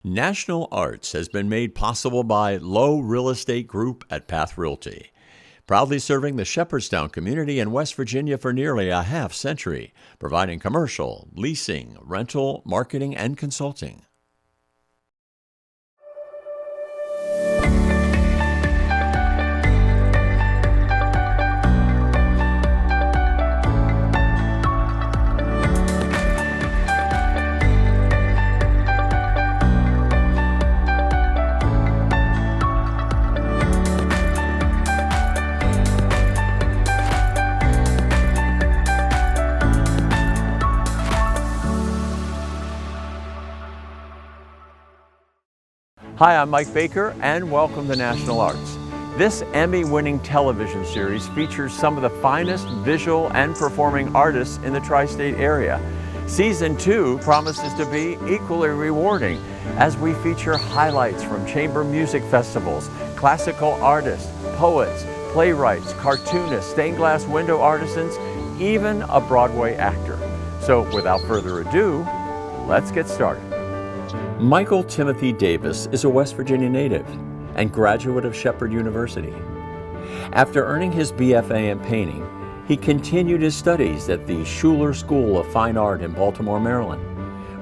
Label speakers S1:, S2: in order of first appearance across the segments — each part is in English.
S1: National Arts has been made possible by Low Real Estate Group at Path Realty, proudly serving the Shepherdstown community in West Virginia for nearly a half century, providing commercial, leasing, rental, marketing, and consulting. Hi, I'm Mike Baker, and welcome to National Arts. This Emmy-winning television series features some of the finest visual and performing artists in the tri-state area. Season 2 promises to be equally rewarding as we feature highlights from chamber music festivals, classical artists, poets, playwrights, cartoonists, stained glass window artisans, even a Broadway actor. So without further ado, let's get started. Michael Timothy Davis is a West Virginia native and graduate of Shepherd University. After earning his BFA in painting, he continued his studies at the Schuler School of Fine Art in Baltimore, Maryland,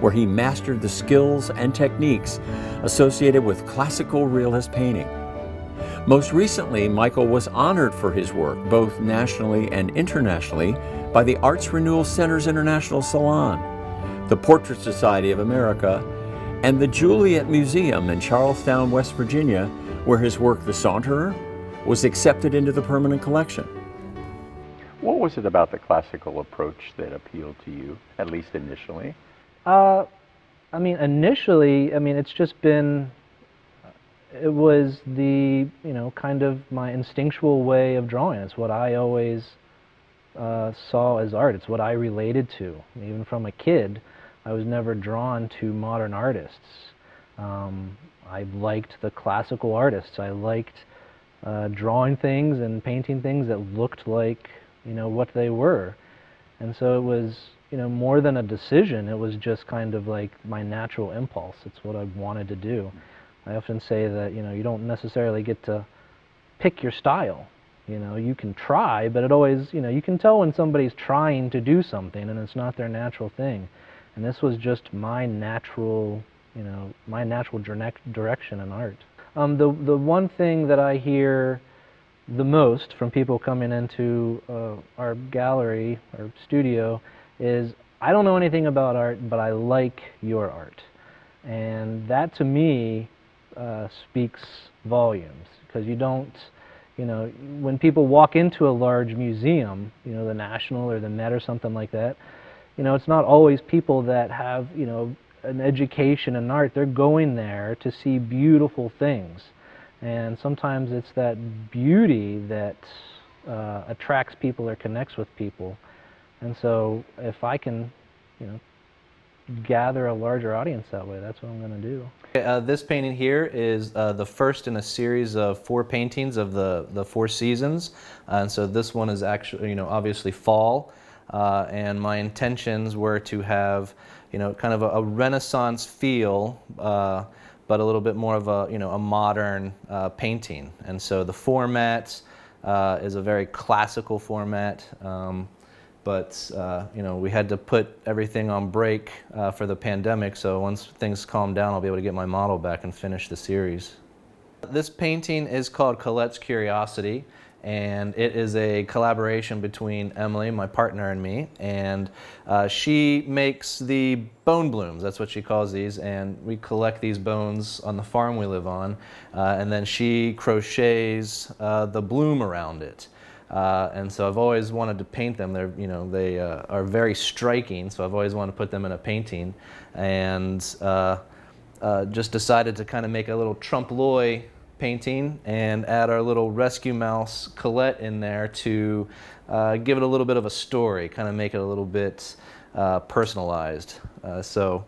S1: where he mastered the skills and techniques associated with classical realist painting. Most recently, Michael was honored for his work, both nationally and internationally, by the Arts Renewal Center's International Salon, the Portrait Society of America, and the Juliet Museum in Charlestown, West Virginia, where his work, The Saunterer, was accepted into the permanent collection. What was it about the classical approach that appealed to you, at least initially?
S2: Initially, it's just been, it was the, kind of my instinctual way of drawing. It's what I always saw as art. It's what I related to. Even from a kid, I was never drawn to modern artists. I liked the classical artists. I liked drawing things and painting things that looked like, what they were. And so it was, more than a decision, it was just kind of like my natural impulse. It's what I wanted to do. I often say that, you don't necessarily get to pick your style. You can try, but it always, you can tell when somebody's trying to do something and it's not their natural thing. And this was just my natural, direction in art. The one thing that I hear the most from people coming into our gallery or studio is, I don't know anything about art, but I like your art. And that to me speaks volumes, because you don't, when people walk into a large museum, the National or the Met or something like that, it's not always people that have, an education in art. They're going there to see beautiful things. And sometimes it's that beauty that attracts people or connects with people. And so if I can, gather a larger audience that way, that's what I'm going to do.
S3: This painting here is the first in a series of 4 paintings of the 4 seasons. And so this one is actually, obviously fall. And my intentions were to have, kind of a Renaissance feel, but a little bit more of a modern painting. And so the format is a very classical format, but we had to put everything on break for the pandemic. So once things calm down, I'll be able to get my model back and finish the series. This painting is called Colette's Curiosity. And it is a collaboration between Emily, my partner, and me. And she makes the bone blooms, that's what she calls these, and we collect these bones on the farm we live on. And then she crochets the bloom around it. And so I've always wanted to paint them. They are very striking, so I've always wanted to put them in a painting. And just decided to kind of make a little trompe-l'oeil painting and add our little rescue mouse Colette in there to give it a little bit of a story, kind of make it a little bit personalized. It's just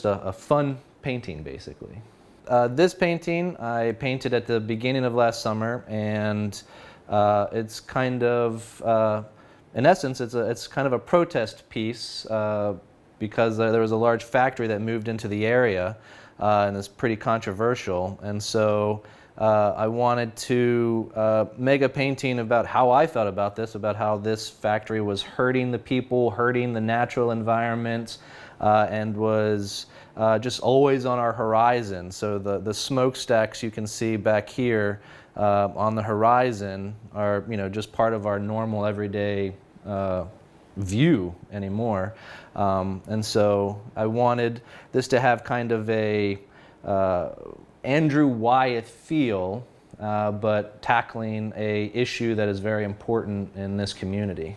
S3: a fun painting, basically. This painting I painted at the beginning of last summer, and it's kind of, in essence, it's kind of a protest piece because there was a large factory that moved into the area, and it's pretty controversial. And so I wanted to make a painting about how I felt about this, about how this factory was hurting the people, hurting the natural environment, and was just always on our horizon. So the smokestacks you can see back here on the horizon are, just part of our normal everyday view anymore. And so I wanted this to have kind of a Andrew Wyeth feel, but tackling a issue that is very important in this community.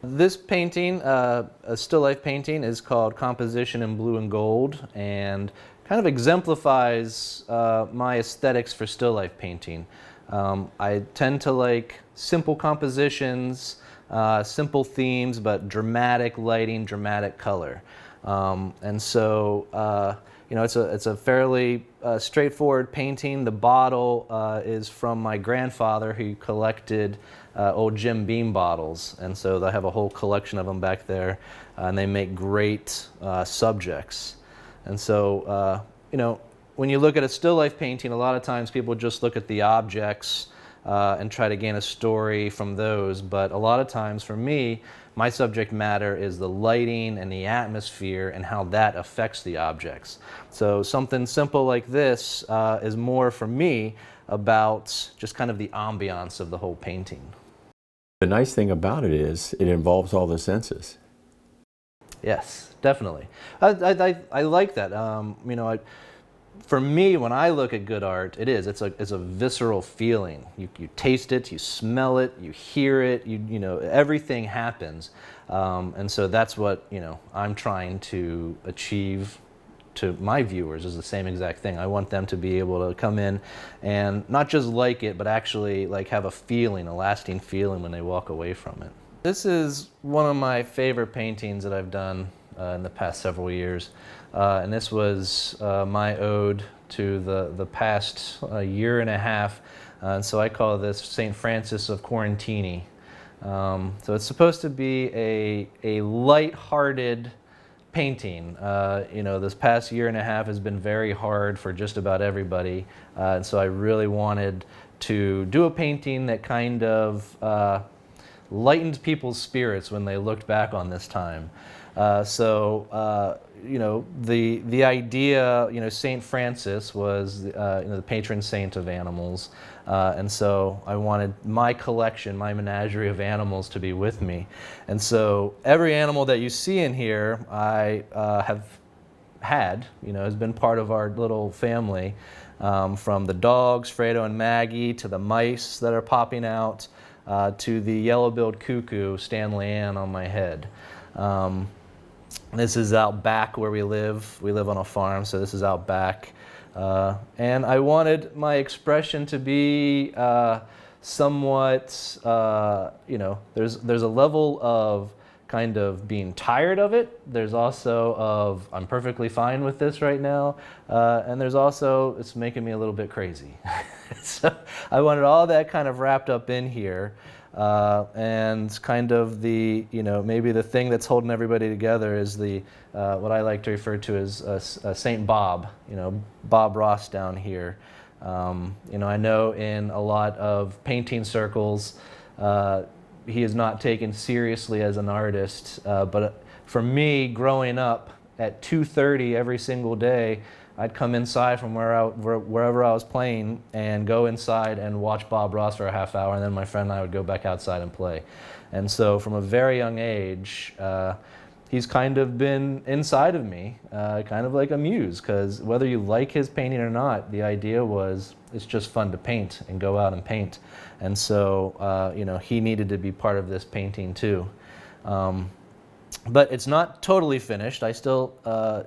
S3: This painting, a still life painting, is called Composition in Blue and Gold, and kind of exemplifies my aesthetics for still life painting. I tend to like simple compositions, simple themes, but dramatic lighting, dramatic color. And so, it's a fairly straightforward painting. The bottle is from my grandfather, who collected old Jim Beam bottles, and so I have a whole collection of them back there, and they make great subjects. And so, when you look at a still life painting, a lot of times people just look at the objects and try to gain a story from those, but a lot of times for me, my subject matter is the lighting and the atmosphere and how that affects the objects. So something simple like this is more for me about just kind of the ambiance of the whole painting.
S1: The nice thing about it is it involves all the senses.
S3: Yes, definitely. I like that. For me, when I look at good art, it's a visceral feeling. You taste it, you smell it, you hear it, everything happens. And so that's what, I'm trying to achieve to my viewers, is the same exact thing. I want them to be able to come in and not just like it, but actually like have a feeling, a lasting feeling when they walk away from it. This is one of my favorite paintings that I've done in the past several years. And this was my ode to the past year and a half. And so I call this St. Francis of Quarantini. So it's supposed to be a light-hearted painting. This past year and a half has been very hard for just about everybody. And so I really wanted to do a painting that kind of lightened people's spirits when they looked back on this time. The idea, St. Francis was, the patron saint of animals. And so I wanted my collection, my menagerie of animals to be with me. And so every animal that you see in here, I have had, has been part of our little family. From the dogs, Fredo and Maggie, to the mice that are popping out, to the yellow-billed cuckoo, Stanley Ann, on my head. This is out back where we live. We live on a farm, so this is out back. And I wanted my expression to be somewhat, there's a level of kind of being tired of it. There's also of, I'm perfectly fine with this right now. And there's also, it's making me a little bit crazy. So I wanted all that kind of wrapped up in here. And kind of the, maybe the thing that's holding everybody together is the, what I like to refer to as St. Bob, Bob Ross down here. I know in a lot of painting circles, he is not taken seriously as an artist, but for me, growing up at 2:30 every single day, I'd come inside from wherever I was playing and go inside and watch Bob Ross for a half hour, and then my friend and I would go back outside and play. And so from a very young age, he's kind of been inside of me, kind of like a muse, because whether you like his painting or not, the idea was it's just fun to paint and go out and paint. And so, he needed to be part of this painting too. But it's not totally finished. I still,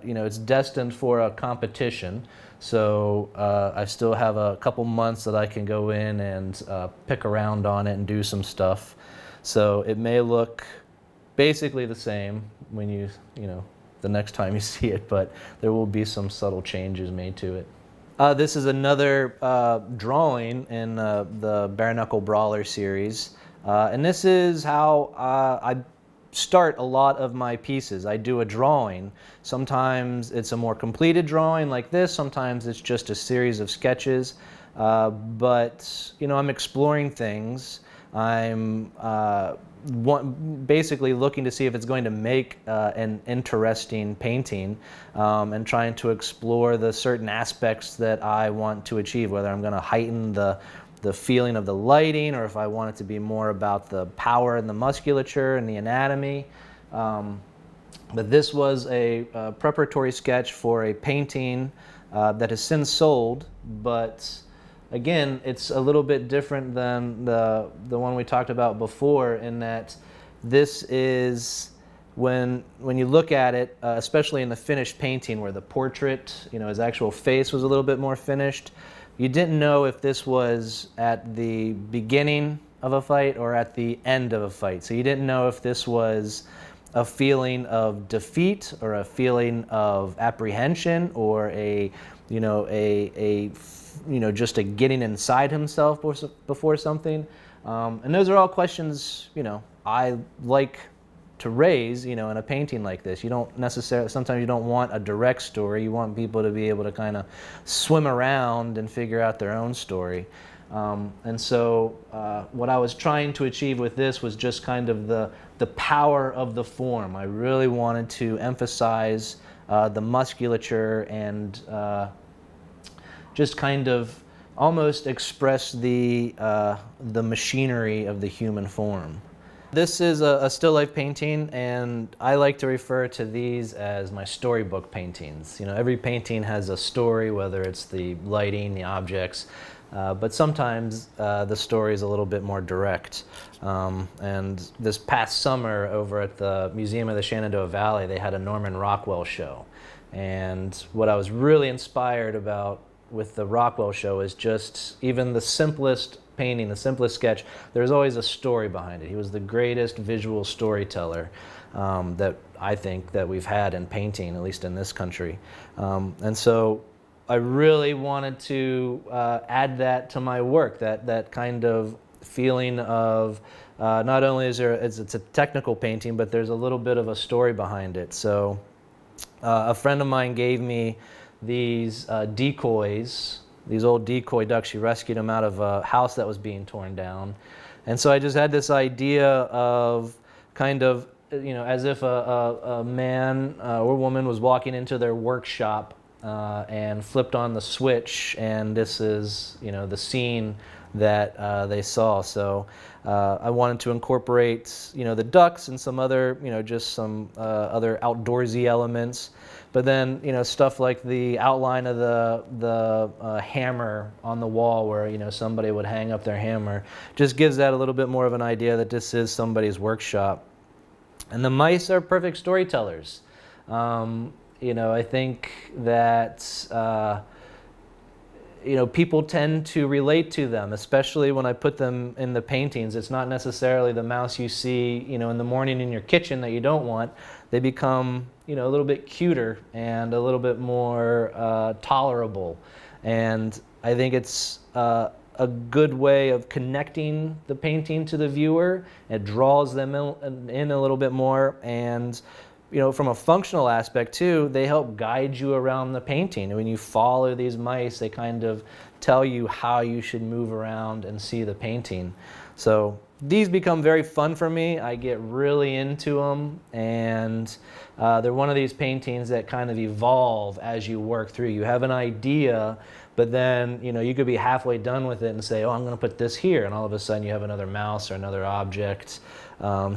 S3: it's destined for a competition. So I still have a couple months that I can go in and pick around on it and do some stuff. So it may look basically the same when the next time you see it, but there will be some subtle changes made to it. This is another drawing in the Bare Knuckle Brawler series. And this is how I start a lot of my pieces. I do a drawing. Sometimes it's a more completed drawing like this. Sometimes it's just a series of sketches. But I'm exploring things. I'm basically looking to see if it's going to make an interesting painting, and trying to explore the certain aspects that I want to achieve, whether I'm going to heighten the feeling of the lighting, or if I want it to be more about the power and the musculature and the anatomy. But this was a preparatory sketch for a painting that has since sold, but again, it's a little bit different than the one we talked about before, in that this is, when you look at it, especially in the finished painting where the portrait, his actual face was a little bit more finished, you didn't know if this was at the beginning of a fight or at the end of a fight. So you didn't know if this was a feeling of defeat or a feeling of apprehension, or just a getting inside himself before something. And those are all questions, I like to raise, in a painting like this. You don't necessarily, sometimes you don't want a direct story. You want people to be able to kind of swim around and figure out their own story. And so what I was trying to achieve with this was just kind of the power of the form. I really wanted to emphasize the musculature and just kind of almost express the machinery of the human form. This is a still life painting, and I like to refer to these as my storybook paintings. Every painting has a story, whether it's the lighting, the objects, but sometimes the story is a little bit more direct. And this past summer over at the Museum of the Shenandoah Valley, they had a Norman Rockwell show. And what I was really inspired about with the Rockwell show is just even the simplest painting, the simplest sketch, there's always a story behind it. He was the greatest visual storyteller that I think that we've had in painting, at least in this country. And so I really wanted to add that to my work, that kind of feeling of not only it's a technical painting, but there's a little bit of a story behind it. So a friend of mine gave me these decoys, these old decoy ducks. She rescued them out of a house that was being torn down. And so I just had this idea of kind of, as if a man or woman was walking into their workshop and flipped on the switch, and this is, the scene that they saw. So I wanted to incorporate, the ducks and some other, just some other outdoorsy elements. But then, stuff like the outline of the hammer on the wall where, somebody would hang up their hammer, just gives that a little bit more of an idea that this is somebody's workshop. And the mice are perfect storytellers. I think that people tend to relate to them, especially when I put them in the paintings. It's not necessarily the mouse you see, in the morning in your kitchen that you don't want. They become, a little bit cuter and a little bit more tolerable. And I think it's a good way of connecting the painting to the viewer. It draws them in a little bit more. And from a functional aspect too, they help guide you around the painting. And when you follow these mice, they kind of tell you how you should move around and see the painting. So these become very fun for me. I get really into them, and they're one of these paintings that kind of evolve as you work through. You have an idea, but then you could be halfway done with it and say, oh, I'm going to put this here, and all of a sudden you have another mouse or another object. One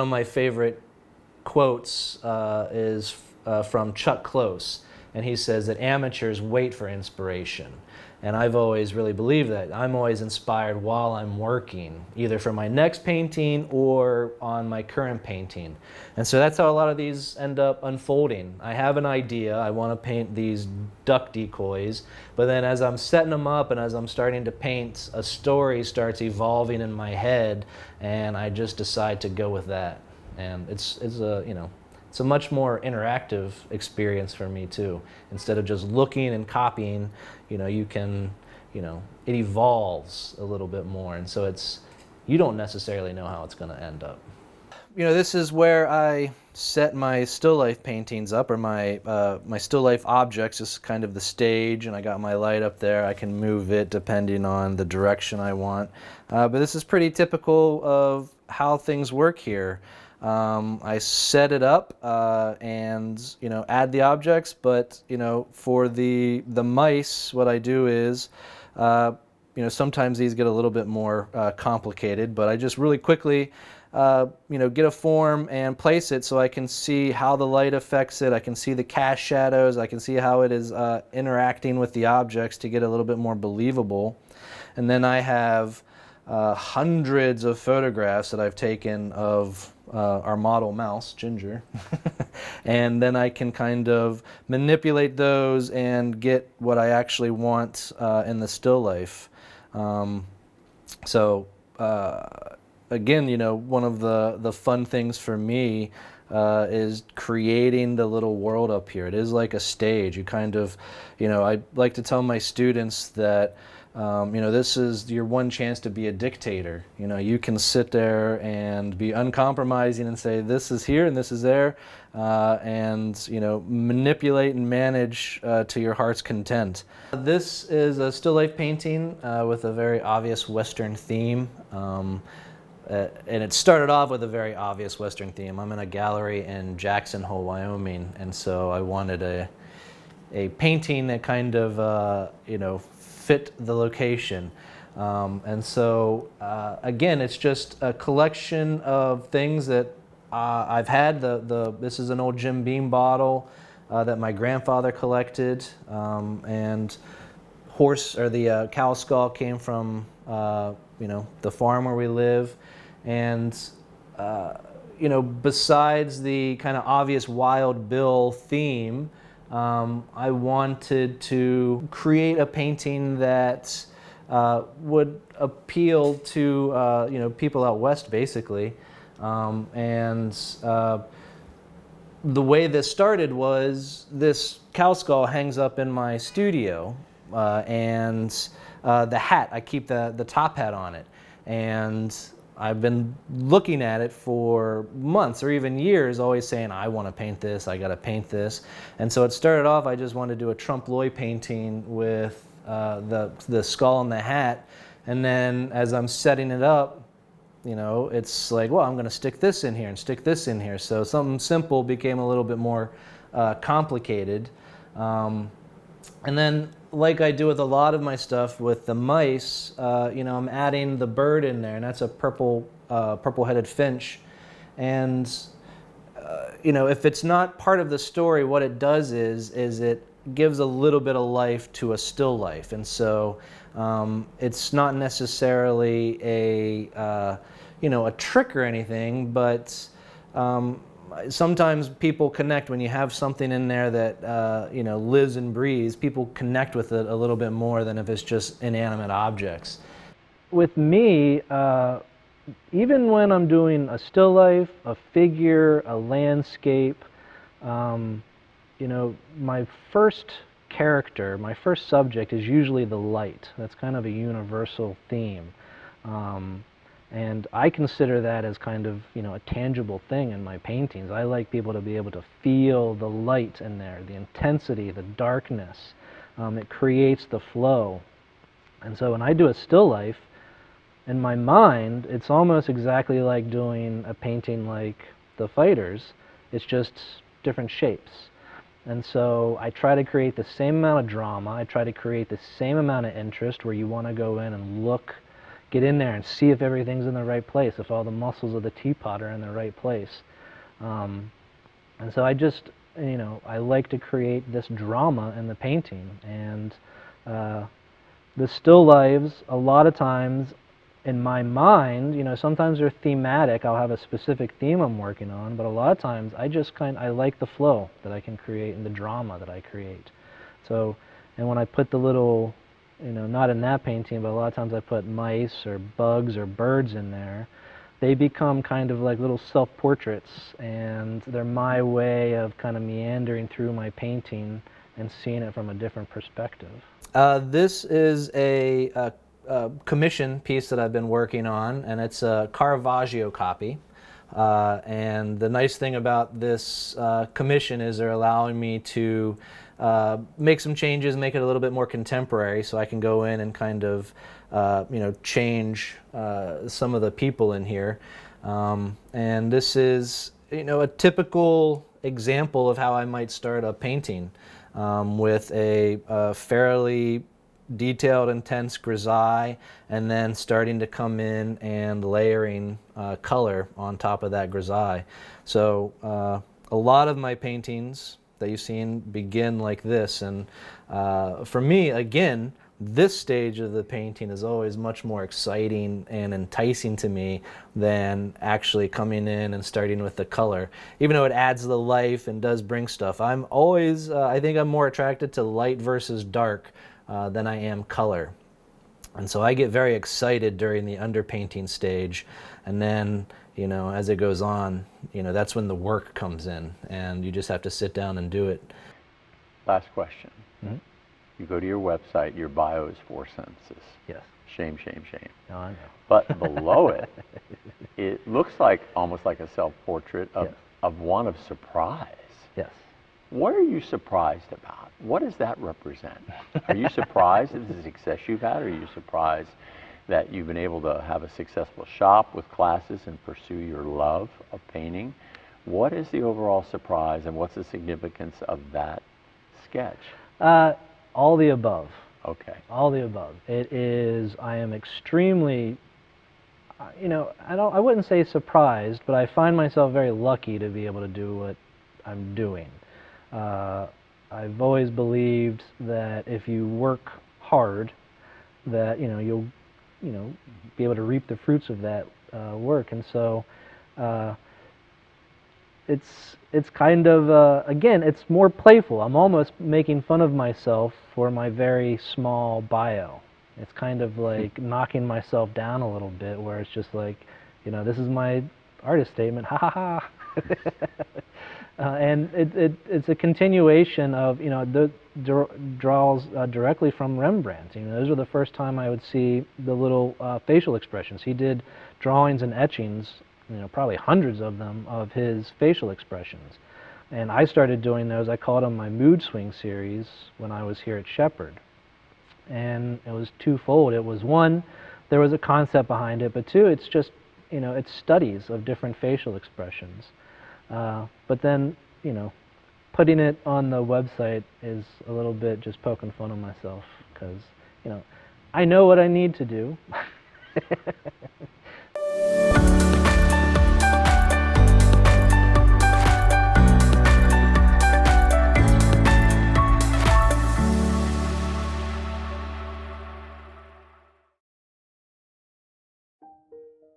S3: of my favorite quotes is from Chuck Close, and he says that amateurs wait for inspiration. And I've always really believed that. I'm always inspired while I'm working, either for my next painting or on my current painting. And so that's how a lot of these end up unfolding. I have an idea, I want to paint these duck decoys, but then as I'm setting them up and as I'm starting to paint, a story starts evolving in my head, and I just decide to go with that. And it's a much more interactive experience for me too. Instead of just looking and copying, you can, it evolves a little bit more. And so it's you don't necessarily know how it's going to end up. You know, this is where I set my still life paintings up, or my still life objects. This is kind of the stage, and I got my light up there. I can move it depending on the direction I want. But this is pretty typical of how things work here. I set it up and, you know, add the objects, but, you know, for the mice, what I do is, you know, sometimes these get a little bit more complicated, but I just really quickly, you know, get a form and place it so I can see how the light affects it. I can see the cast shadows. I can see how it is interacting with the objects to get a little bit more believable. And then I have hundreds of photographs that I've taken of our model mouse, Ginger. And then I can kind of manipulate those and get what I actually want in the still life. Again, you know, one of the fun things for me is creating the little world up here. It is like a stage. You kind of, you know, I like to tell my students that, you know, this is your one chance to be a dictator. You know, you can sit there and be uncompromising and say, this is here and this is there, and, you know, manipulate and manage to your heart's content. This is a still life painting with a very obvious Western theme. And it started off with a very obvious Western theme. I'm in a gallery in Jackson Hole, Wyoming, and so I wanted a painting that kind of, you know, fit the location. And so, again, it's just a collection of things that I've had. This is an old Jim Beam bottle that my grandfather collected, and the cow skull came from, you know, the farm where we live. And, you know, besides the kind of obvious Wild Bill theme, I wanted to create a painting that would appeal to, you know, people out west, basically. The way this started was this cow skull hangs up in my studio, and the hat, I keep the top hat on it. And I've been looking at it for months or even years, always saying, I want to paint this, I got to paint this. And so it started off, I just wanted to do a trompe l'oeil painting with the skull and the hat. And then as I'm setting it up, you know, it's like, well, I'm going to stick this in here and stick this in here. So something simple became a little bit more complicated. And then, like I do with a lot of my stuff with the mice, you know, I'm adding the bird in there, and that's a purple-headed finch. And, you know, if it's not part of the story, what it does is it gives a little bit of life to a still life. And so it's not necessarily a, you know, a trick or anything, but sometimes people connect when you have something in there that, you know, lives and breathes. People connect with it a little bit more than if it's just inanimate objects.
S2: With me, even when I'm doing a still life, a figure, a landscape, you know, my first character, my first subject is usually the light. That's kind of a universal theme. And I consider that as kind of, you know, a tangible thing in my paintings. I like people to be able to feel the light in there, the intensity, the darkness. It creates the flow. And so when I do a still life, in my mind, it's almost exactly like doing a painting like The Fighters. It's just different shapes. And so I try to create the same amount of drama. I try to create the same amount of interest where you want to go in and look, get in there and see if everything's in the right place, if all the muscles of the teapot are in the right place. And so I just, you know, I like to create this drama in the painting. And the still lives, a lot of times, in my mind, you know, sometimes they're thematic. I'll have a specific theme I'm working on, but a lot of times I like the flow that I can create and the drama that I create. So, and when I put the little, you know, not in that painting, but a lot of times I put mice or bugs or birds in there, they become kind of like little self-portraits, and they're my way of kind of meandering through my painting and seeing it from a different perspective.
S3: This is a commission piece that I've been working on, and it's a Caravaggio copy. And the nice thing about this commission is they're allowing me to make some changes, make it a little bit more contemporary, so I can go in and kind of change some of the people in here. And this is a typical example of how I might start a painting, with a fairly detailed, intense grisaille, and then starting to come in and layering color on top of that grisaille. So a lot of my paintings that you've seen begin like this, and for me, again, this stage of the painting is always much more exciting and enticing to me than actually coming in and starting with the color. Even though it adds the life and does bring stuff, I'm always, I think I'm more attracted to light versus dark than I am color. And so I get very excited during the underpainting stage, and then as it goes on, that's when the work comes in, and you just have to sit down and do it.
S1: Last question. Mm-hmm. You go to your website, your bio is 4 sentences.
S2: Yes.
S1: Shame, shame, shame.
S2: No, I know.
S1: But below it, it looks like almost like a self-portrait of one of surprise.
S2: Yes.
S1: What are you surprised about? What does that represent? Are you surprised at the success you've had? Or are you surprised that you've been able to have a successful shop with classes and pursue your love of painting? What is the overall surprise, and what's the significance of that sketch?
S2: All the above.
S1: Okay.
S2: All the above. It is, I am extremely, I wouldn't say surprised, but I find myself very lucky to be able to do what I'm doing. I've always believed that if you work hard, that you'll be able to reap the fruits of that work, and so it's kind of again, it's more playful. I'm almost making fun of myself for my very small bio. It's kind of like knocking myself down a little bit, where it's just like, this is my artist statement, ha ha ha. And it's a continuation of the draws directly from Rembrandt. Those were the first time I would see the little facial expressions. He did drawings and etchings, probably hundreds of them, of his facial expressions. And I started doing those. I called them my Mood Swing series when I was here at Shepherd. And it was twofold. It was, one, there was a concept behind it, but two, it's just, it's studies of different facial expressions. But then, putting it on the website is a little bit just poking fun of myself, because, I know what I need to do.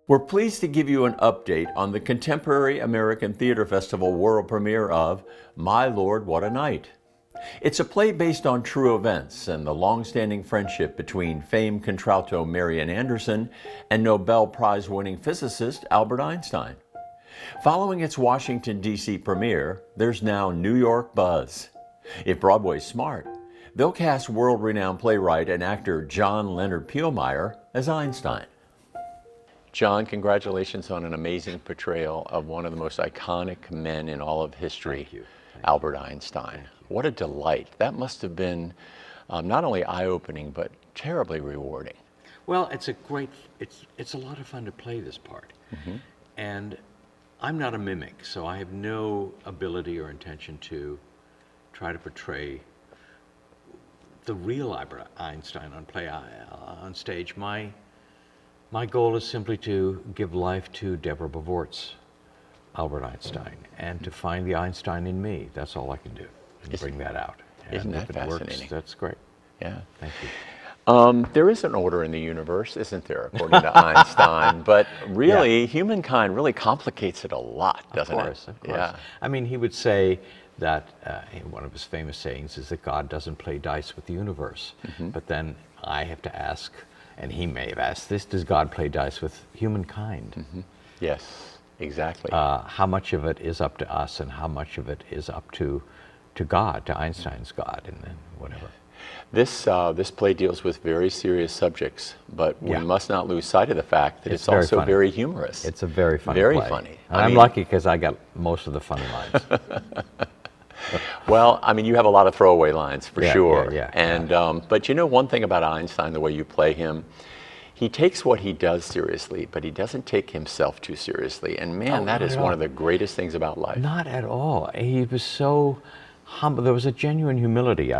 S1: We're pleased to give you an update on the Contemporary American Theater Festival world premiere of My Lord, What a Night. It's a play based on true events and the long-standing friendship between famed contralto Marian Anderson and Nobel Prize-winning physicist Albert Einstein. Following its Washington, D.C. premiere, there's now New York buzz. If Broadway's smart, they'll cast world-renowned playwright and actor John Leonard Pielmeyer as Einstein. John, congratulations on an amazing portrayal of one of the most iconic men in all of history, Albert Einstein. What a delight. That must have been not only eye-opening, but terribly rewarding.
S4: Well, it's a lot of fun to play this part. Mm-hmm. And I'm not a mimic, so I have no ability or intention to try to portray the real Albert Einstein on stage. My goal is simply to give life to Deborah Bavort's Albert Einstein, and to find the Einstein in me. That's all I can do, and bring that out. And
S1: isn't that
S4: if it
S1: fascinating?
S4: Works, that's great.
S1: Yeah.
S4: Thank you.
S1: There is an order in the universe, isn't there, according to Einstein? But really, humankind really complicates it a lot, doesn't it?
S4: Of course.
S1: Yeah.
S4: I mean, he would say that one of his famous sayings is that God doesn't play dice with the universe. Mm-hmm. But then I have to ask, and he may have asked this, does God play dice with humankind?
S1: Mm-hmm. Yes, exactly.
S4: How much of it is up to us, and how much of it is up to God, to Einstein's God, and then whatever.
S1: This play deals with very serious subjects, but we
S5: Yeah.
S1: must not lose sight of the fact that it's
S5: very
S1: also
S5: funny.
S1: very humorous.
S5: It's a very funny
S1: Very
S5: play.
S1: funny.
S5: And
S1: I
S5: I'm
S1: mean-
S5: lucky because I got most of the funny lines.
S1: Well, I mean, you have a lot of throwaway lines for
S5: Yeah,
S1: sure.
S5: yeah.
S1: And but you know one thing about Einstein, the way you play him, he takes what he does seriously, but he doesn't take himself too seriously. And man,
S5: Oh,
S1: that
S5: not
S1: is
S5: at
S1: one
S5: all.
S1: of the greatest things about life.
S5: Not at all. He was so humble. There was a genuine humility,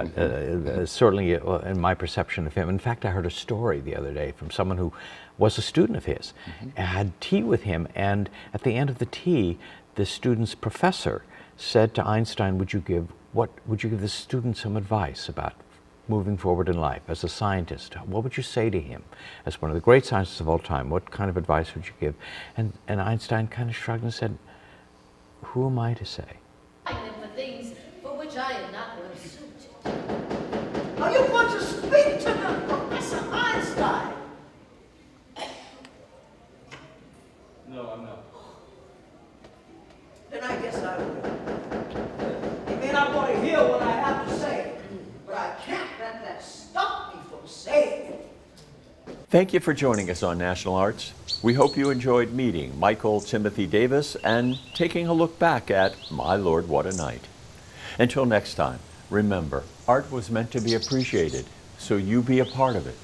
S5: certainly in my perception of him. In fact, I heard a story the other day from someone who was a student of his. I had tea with him, and at the end of the tea, the student's professor said to Einstein, would you give the student some advice about moving forward in life as a scientist? What would you say to him as one of the great scientists of all time? What kind of advice would you give? And Einstein kind of shrugged and said, who am I to say?
S6: And for things for which I am not well suited.
S7: Are you going to speak to them, Professor Einstein?
S3: No, I'm not.
S7: Then I guess I will. You may not want to hear what I have to say, but I can't let that stop me from saying it.
S1: Thank you for joining us on National Arts. We hope you enjoyed meeting Michael Timothy Davis and taking a look back at My Lord, What a Night. Until next time, remember, art was meant to be appreciated, so you be a part of it.